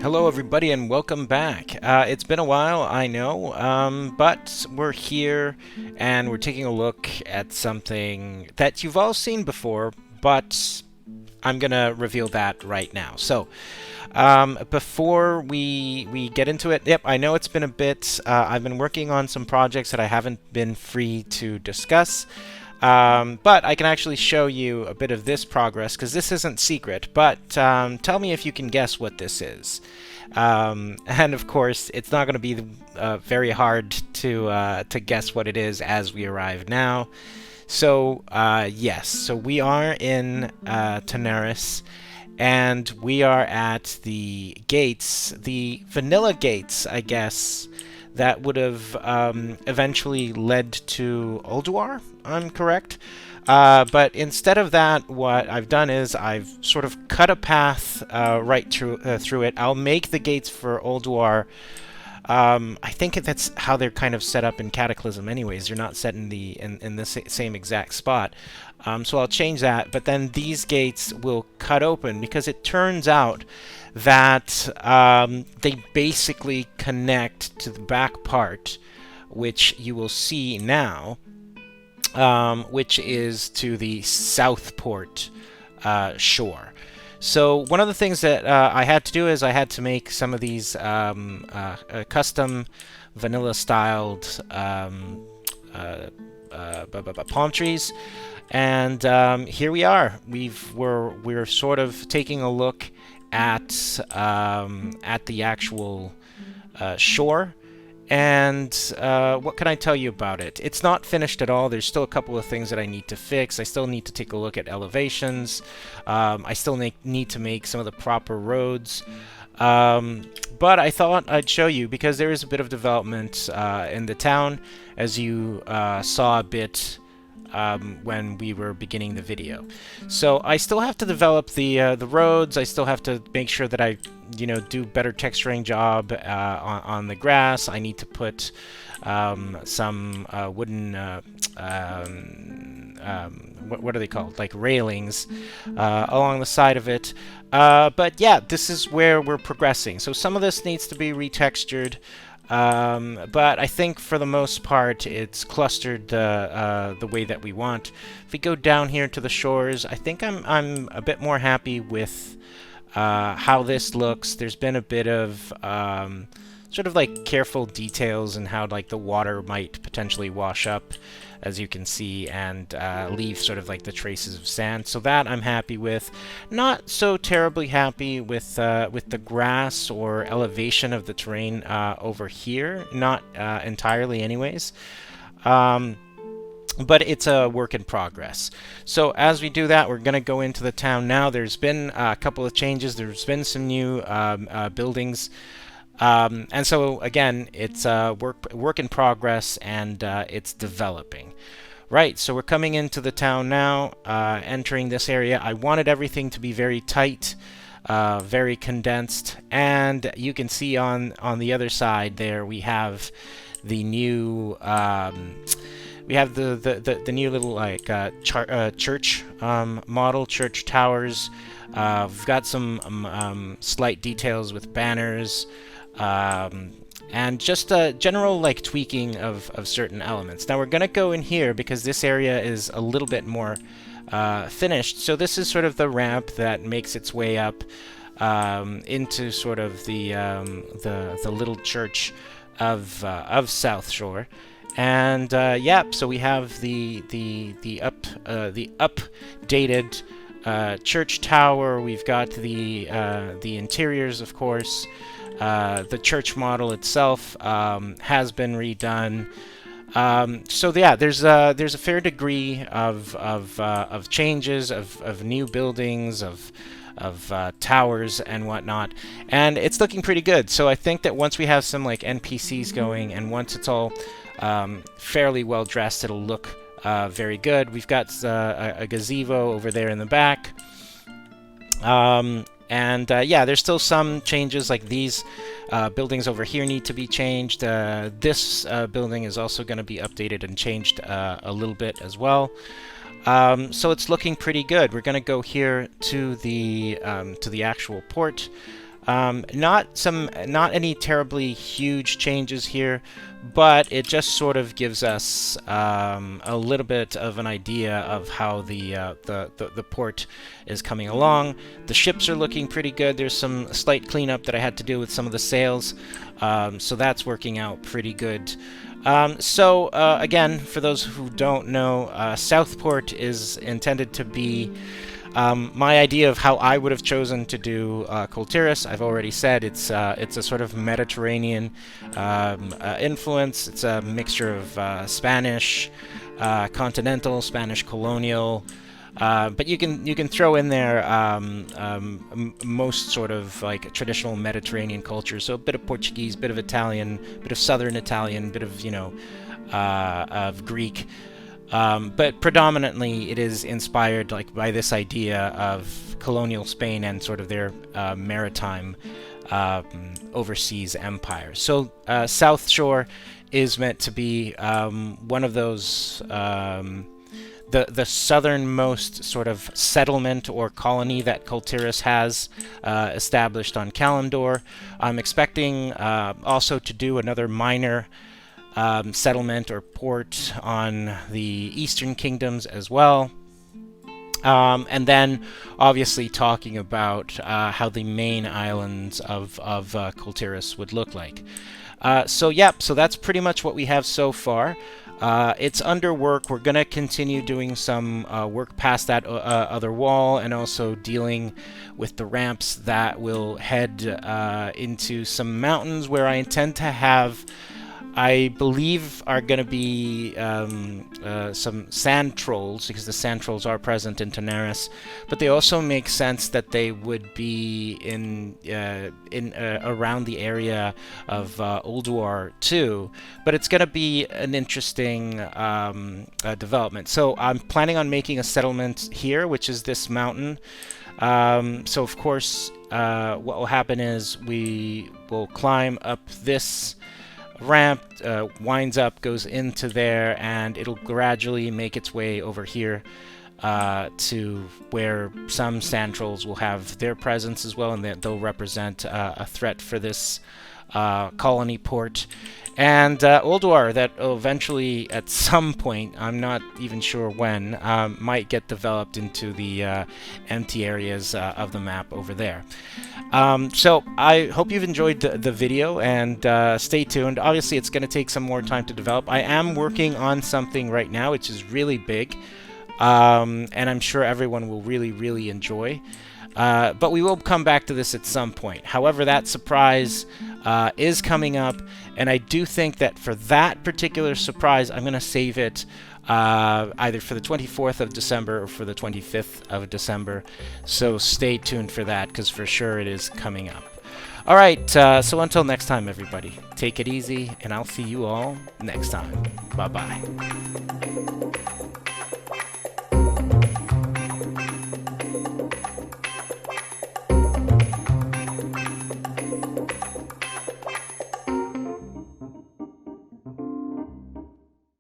Hello, everybody, and welcome back. It's been a while, I know, but we're here and we're taking a look at something that you've all seen before, but I'm gonna reveal that right now. So, before we get into it, yep, I know it's been a bit. I've been working on some projects that I haven't been free to discuss. But I can actually show you a bit of this progress because this isn't secret, but tell me if you can guess what this is. And of course, it's not going to be very hard to guess what it is as we arrive now. So yes, so we are in Tenaris, and we are at the gates, the vanilla gates, I guess, that would have eventually led to Ulduar, I'm correct. But instead of that, what I've done is I've sort of cut a path right through it. I'll make the gates for Ulduar. I think that's how they're kind of set up in Cataclysm anyways. They're not set in the same exact spot. So I'll change that, but then these gates will cut open because it turns out that they basically connect to the back part, which you will see now, which is to the Southport shore. So one of the things that I had to do is I had to make some of these custom vanilla-styled palm trees, and here we are. We're sort of taking a look at the actual shore. And what can I tell you about it? It's not finished at all. There's still a couple of things that I need to fix. I still need to take a look at elevations. I still need to make some of the proper roads. But I thought I'd show you because there is a bit of development in the town, as you saw a bit when we were beginning the video. So I still have to develop the roads. I still have to make sure that I do better texturing job on the grass. I need to put some wooden what are they called, like railings along the side of it. But yeah, this is where we're progressing. So some of this needs to be retextured. But I think for the most part it's clustered the way that we want. If we go down here to the shores, I think I'm a bit more happy with how this looks. There's been a bit of sort of like careful details in how like the water might potentially wash up, as you can see, and leave sort of like the traces of sand. So that I'm happy with. Not so terribly happy with the grass or elevation of the terrain over here. Not entirely, anyways. But it's a work in progress. So as we do that, we're going to go into the town now. There's been a couple of changes. There's been some new buildings. And so again, it's a work in progress, and it's developing. Right, so we're coming into the town now, entering this area. I wanted everything to be very tight, very condensed, and you can see on the other side there we have the new we have the new little like church model, church towers. We've got some slight details with banners. And just a general like tweaking of certain elements. Now we're gonna go in here because this area is a little bit more finished. So this is sort of the ramp that makes its way up into sort of the little church of South Shore. And yeah, so we have the updated church tower. We've got the interiors, of course. The church model itself has been redone. So yeah, there's a fair degree of changes, of new buildings, of towers and whatnot, and it's looking pretty good. So I think that once we have some like NPCs going, and once it's all fairly well dressed, it'll look very good. We've got a gazebo over there in the back. And yeah, there's still some changes, like these buildings over here need to be changed. This building is also going to be updated and changed a little bit as well. So it's looking pretty good. We're going to go here to the actual port. Not any terribly huge changes here, but it just sort of gives us a little bit of an idea of how the port is coming along. The ships are looking pretty good. There's some slight cleanup that I had to do with some of the sails, so that's working out pretty good. Again, for those who don't know, Southport is intended to be my idea of how I would have chosen to do Kul Tiras. I've already said it's a sort of Mediterranean influence. It's a mixture of Spanish, continental, Spanish colonial, but you can throw in there most sort of like traditional Mediterranean culture. So a bit of Portuguese, bit of Italian, bit of Southern Italian, bit of of Greek. But predominantly it is inspired like by this idea of colonial Spain and sort of their maritime overseas empire. So South Shore is meant to be one of those the southernmost sort of settlement or colony that Kul Tiras has established on Kalimdor. I'm expecting also to do another minor settlement or port on the Eastern Kingdoms as well. And then obviously talking about how the main islands of Kul Tiras would look like. So that's pretty much what we have so far. It's under work. We're going to continue doing some work past that other wall, and also dealing with the ramps that will head into some mountains where I intend to have, I believe, are going to be some sand trolls, because the sand trolls are present in Daenerys, but they also make sense that they would be in around the area of Ulduar too. But it's going to be an interesting development. So I'm planning on making a settlement here, which is this mountain. So of course, what will happen is we will climb up this ramp, winds up, goes into there, and it'll gradually make its way over here to where some sand trolls will have their presence as well, and they'll represent a threat for this colony port. And Ulduar, that eventually, at some point, I'm not even sure when, might get developed into the empty areas of the map over there. So I hope you've enjoyed the video, and stay tuned. Obviously, it's going to take some more time to develop. I am working on something right now which is really big, and I'm sure everyone will really, really enjoy. But we will come back to this at some point. However, that surprise is coming up, and I do think that for that particular surprise, I'm going to save it either for the 24th of December or for the 25th of December. So stay tuned for that, because for sure it is coming up. All right, so until next time, everybody, take it easy, and I'll see you all next time. Bye-bye.